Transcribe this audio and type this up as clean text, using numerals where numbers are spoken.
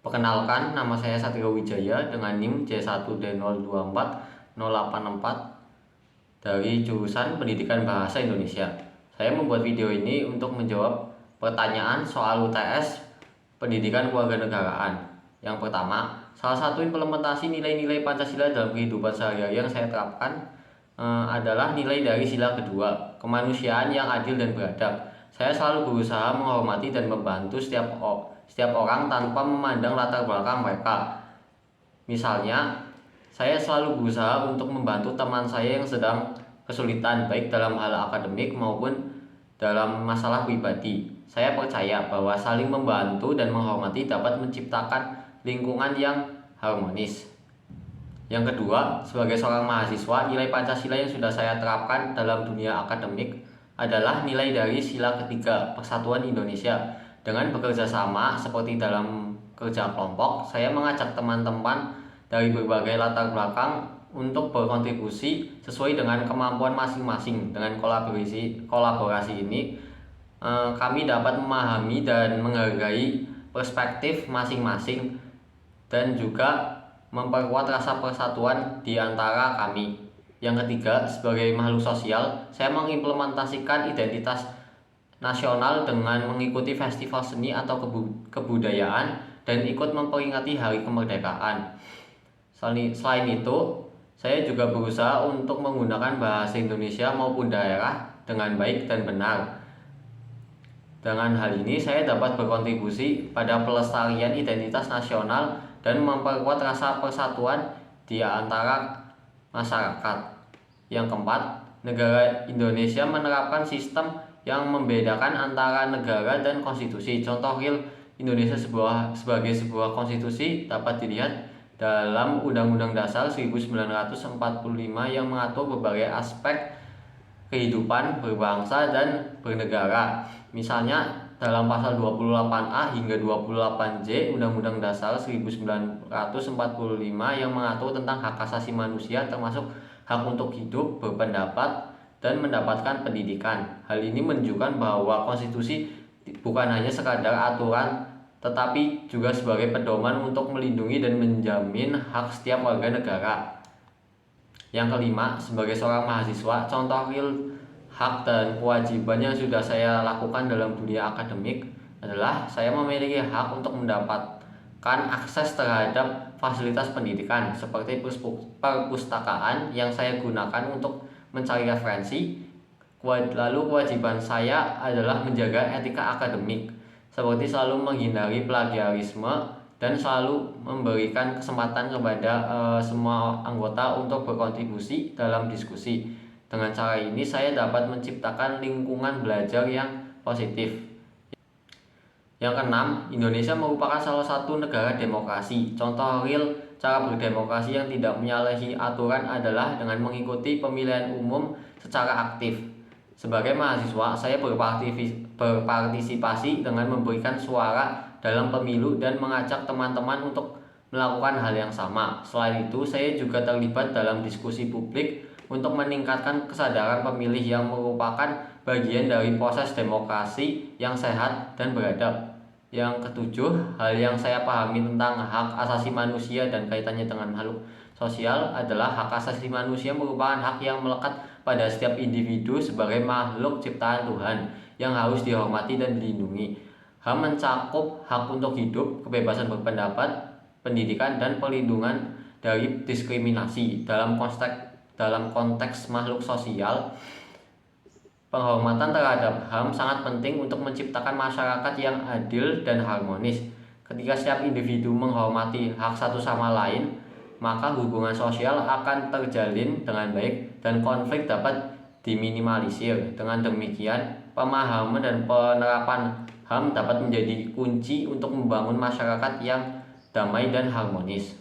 Perkenalkan, nama saya Satrio Wijaya dengan NIM J1D024084 dari jurusan Pendidikan Bahasa Indonesia. Saya membuat video ini untuk menjawab pertanyaan soal UTS Pendidikan Kewarganegaraan. Yang pertama, salah satu implementasi nilai-nilai Pancasila dalam kehidupan sehari-hari yang saya terapkan adalah nilai dari sila kedua, kemanusiaan yang adil dan beradab. Saya selalu berusaha menghormati dan membantu setiap orang tanpa memandang latar belakang mereka. Misalnya, saya selalu berusaha untuk membantu teman saya yang sedang kesulitan, baik dalam hal akademik maupun dalam masalah pribadi. Saya percaya bahwa saling membantu dan menghormati dapat menciptakan lingkungan yang harmonis. Yang kedua, sebagai seorang mahasiswa, nilai Pancasila yang sudah saya terapkan dalam dunia akademik adalah nilai dari sila ketiga, Persatuan Indonesia. Dengan bekerja sama seperti dalam kerja kelompok, saya mengajak teman-teman dari berbagai latar belakang untuk berkontribusi sesuai dengan kemampuan masing-masing. Dengan kolaborasi ini, kami dapat memahami dan menghargai perspektif masing-masing dan juga memperkuat rasa persatuan di antara kami. Yang ketiga, sebagai makhluk sosial, saya mengimplementasikan identitas nasional dengan mengikuti festival seni atau kebudayaan dan ikut memperingati hari kemerdekaan. Selain itu, saya juga berusaha untuk menggunakan bahasa Indonesia maupun daerah dengan baik dan benar. Dengan hal ini, saya dapat berkontribusi pada pelestarian identitas nasional dan memperkuat rasa persatuan di antara masyarakat. Yang keempat, negara Indonesia menerapkan sistem yang membedakan antara negara dan konstitusi. Contoh real Indonesia sebagai sebuah konstitusi dapat dilihat dalam Undang-Undang Dasar 1945 yang mengatur berbagai aspek kehidupan berbangsa dan bernegara. Misalnya dalam pasal 28A hingga 28J Undang-Undang Dasar 1945 yang mengatur tentang hak asasi manusia termasuk hak untuk hidup, berpendapat, dan mendapatkan pendidikan. Hal ini menunjukkan bahwa konstitusi bukan hanya sekadar aturan, tetapi juga sebagai pedoman untuk melindungi dan menjamin hak setiap warga negara. Yang kelima, sebagai seorang mahasiswa, contoh real hak dan kewajiban yang sudah saya lakukan dalam dunia akademik adalah saya memiliki hak untuk mendapatkan akses terhadap fasilitas pendidikan seperti perpustakaan yang saya gunakan untuk mencari referensi. Lalu kewajiban saya adalah menjaga etika akademik seperti selalu menghindari plagiarisme dan selalu memberikan kesempatan kepada semua anggota untuk berkontribusi dalam diskusi. Dengan cara ini saya dapat menciptakan lingkungan belajar yang positif. Yang keenam, Indonesia merupakan salah satu negara demokrasi. Contoh real cara berdemokrasi yang tidak menyalahi aturan adalah dengan mengikuti pemilihan umum secara aktif. Sebagai mahasiswa, saya berpartisipasi dengan memberikan suara dalam pemilu dan mengajak teman-teman untuk melakukan hal yang sama. Selain itu, saya juga terlibat dalam diskusi publik untuk meningkatkan kesadaran pemilih yang merupakan bagian dari proses demokrasi yang sehat dan beradab. Yang ketujuh, hal yang saya pahami tentang hak asasi manusia dan kaitannya dengan makhluk sosial adalah hak asasi manusia merupakan hak yang melekat pada setiap individu sebagai makhluk ciptaan Tuhan yang harus dihormati dan dilindungi. HAM mencakup hak untuk hidup, kebebasan berpendapat, pendidikan, dan perlindungan dari diskriminasi. Dalam konteks makhluk sosial, penghormatan terhadap HAM sangat penting untuk menciptakan masyarakat yang adil dan harmonis. Ketika setiap individu menghormati hak satu sama lain, maka hubungan sosial akan terjalin dengan baik dan konflik dapat diminimalisir. Dengan demikian, pemahaman dan penerapan HAM dapat menjadi kunci untuk membangun masyarakat yang damai dan harmonis.